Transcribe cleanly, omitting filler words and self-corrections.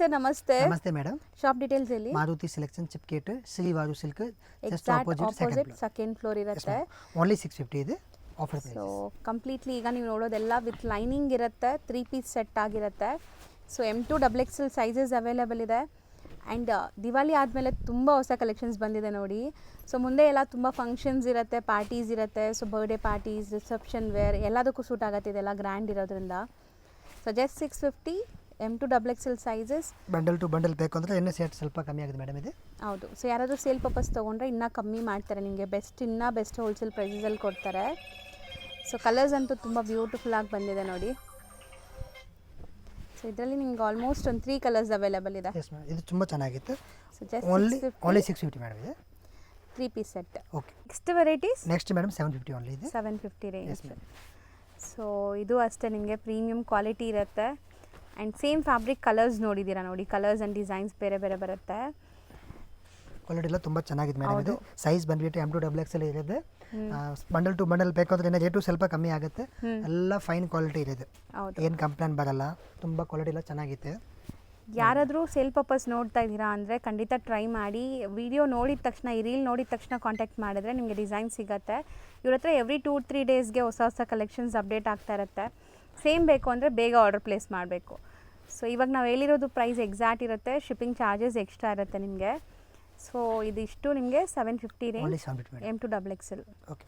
Sir ನಮಸ್ತೆ. ನಮಸ್ತೆ madam. Shop details ಹೇಳಿ. ಮಾರುತಿ ಸೆಲೆಕ್ಷನ್ ಚಿಪ್ಕೇಟ್ Srivaru silk just exact opposite second floor ಇರುತ್ತೆ. ಓನ್ಲಿ 650 ಇದೆ ಆಫರ್ ಸೊ ಪ್ರೈಸ್. ಕಂಪ್ಲೀಟ್ಲಿ ಈಗ ನೀವು ನೋಡೋದೆಲ್ಲ ವಿತ್ ಲೈನಿಂಗ್ ಇರುತ್ತೆ, 3 ಪೀಸ್ ಸೆಟ್ ಆಗಿರುತ್ತೆ. So M2 XXL sizes available ಇದೆ. ಆ್ಯಂಡ್ ದಿವಾಲಿ ಆದಮೇಲೆ ತುಂಬ ಹೊಸ ಕಲೆಕ್ಷನ್ಸ್ ಬಂದಿದೆ ನೋಡಿ. ಸೊ ಮುಂದೆ ಎಲ್ಲ ತುಂಬ ಫಂಕ್ಷನ್ಸ್ ಇರುತ್ತೆ, ಪಾರ್ಟೀಸ್ ಇರುತ್ತೆ. So birthday parties, reception wear ಎಲ್ಲದಕ್ಕೂ ಸೂಟ್ ಆಗುತ್ತೆ ಇದೆಲ್ಲ ಗ್ರ್ಯಾಂಡ್ ಇರೋದ್ರಿಂದ. So just 650 M2 XXL sizes. Bundle to bundle ಬೇಕು ಅಂದರೆ ಇನ್ನೂ ಸೆಟ್ ಸ್ವಲ್ಪ ಕಮ್ಮಿ ಆಗಿದೆ ಮೇಡಮ್ ಇದು. ಹೌದು. ಸೊ ಯಾರಾದರೂ ಸೇಲ್ ಪರ್ಪಸ್ ತೊಗೊಂಡ್ರೆ ಇನ್ನೂ ಕಮ್ಮಿ ಮಾಡ್ತಾರೆ ನಿಮಗೆ. ಬೆಸ್ಟ್ ಹೋಲ್ಸೇಲ್ ಪ್ರೈಸಲ್ಲಿ ಕೊಡ್ತಾರೆ. ಸೊ ಕಲರ್ಸ್ ಅಂತೂ ತುಂಬ ಬ್ಯೂಟಿಫುಲ್ ಆಗಿ ಬಂದಿದೆ ನೋಡಿ. ಸೊ ಇದರಲ್ಲಿ ನಿಮ್ಗೆ ಆಲ್ಮೋಸ್ಟ್ ಒಂದು 3 ಕಲರ್ಸ್ ಅವೈಲೇಬಲ್ ಇದೆ. ಎಸ್ ಮೇಡಮ್, ಇದು ತುಂಬ ಚೆನ್ನಾಗಿತ್ತು. ಸೊ ಜಸ್ಟ್ ಓನ್ಲಿ 650 ಮೇಡಮ್ ಇದೆ. 3 piece set. Okay. Next varieties next madam 750 only ಇದೆ. 750 ಎಸ್ ರೇಂಜ್. ಮೇಡಮ್. ಸೊ ಇದು ಅಷ್ಟೇ ನಿಮಗೆ ಪ್ರೀಮಿಯಂ ಕ್ವಾಲಿಟಿ ಇರುತ್ತೆ. ಆ್ಯಂಡ್ ಸೇಮ್ ಫ್ಯಾಬ್ರಿಕ್ ಕಲರ್ಸ್ ನೋಡಿದ್ದೀರಾ ನೋಡಿ. ಕಲರ್ಸ್ ಆ್ಯಂಡ್ ಡಿಸೈನ್ಸ್ ಬೇರೆ ಬೇರೆ ಬರುತ್ತೆ. ಕ್ವಾಲಿಟಿ ಎಲ್ಲ ತುಂಬ ಚೆನ್ನಾಗಿದೆ ಮೇಡಮ್ ಇದು. ಹೌದು. ಸೈಜ್ ಬಂದ್ಬಿಟ್ಟು M2 XXL ಇದೆ. ಬಂಡಲ್ ಟು ಬಂಡಲ್ ಬೇಕು ಅಂದರೆ ಇನ್ನೂ ರೇಟು ಸ್ವಲ್ಪ ಕಮ್ಮಿ ಆಗುತ್ತೆ. ಎಲ್ಲ ಫೈನ್ ಕ್ವಾಲಿಟಿ ಇದೆ. ಹೌದು. ಏನು ಕಂಪ್ಲೇಂಟ್ ಬರಲ್ಲ. ತುಂಬ ಕ್ವಾಲಿಟಿ ಎಲ್ಲ ಚೆನ್ನಾಗಿದೆ. ಯಾರಾದರೂ ಸೇಲ್ ಪರ್ಪಸ್ ನೋಡ್ತಾ ಇದ್ದೀರಾ ಅಂದರೆ ಖಂಡಿತ ಟ್ರೈ ಮಾಡಿ. ವಿಡಿಯೋ ನೋಡಿದ ತಕ್ಷಣ, ಈ ರೀಲ್ ನೋಡಿದ ತಕ್ಷಣ ಕಾಂಟ್ಯಾಕ್ಟ್ ಮಾಡಿದ್ರೆ ನಿಮಗೆ ಡಿಸೈನ್ ಸಿಗುತ್ತೆ. ಇವ್ರ ಹತ್ರ ಎವ್ರಿ 2-3 ಡೇಸ್ಗೆ ಹೊಸ ಕಲೆಕ್ಷನ್ಸ್ ಅಪ್ಡೇಟ್ ಆಗ್ತಾ ಇರುತ್ತೆ. ಸೇಮ್ ಬೇಕು ಅಂದರೆ ಬೇಗ ಆರ್ಡರ್ ಪ್ಲೇಸ್ ಮಾಡಬೇಕು. ಸೊ ಇವಾಗ ನಾವು ಹೇಳಿರೋದು ಪ್ರೈಸ್ ಎಕ್ಸಾಕ್ಟ್ ಇರುತ್ತೆ. ಶಿಪ್ಪಿಂಗ್ ಚಾರ್ಜಸ್ ಎಕ್ಸ್ಟ್ರಾ ಇರುತ್ತೆ ನಿಮಗೆ. ಸೊ ಇದಿಷ್ಟು ನಿಮಗೆ 750 only range 750 madam. M2 XXL. Okay.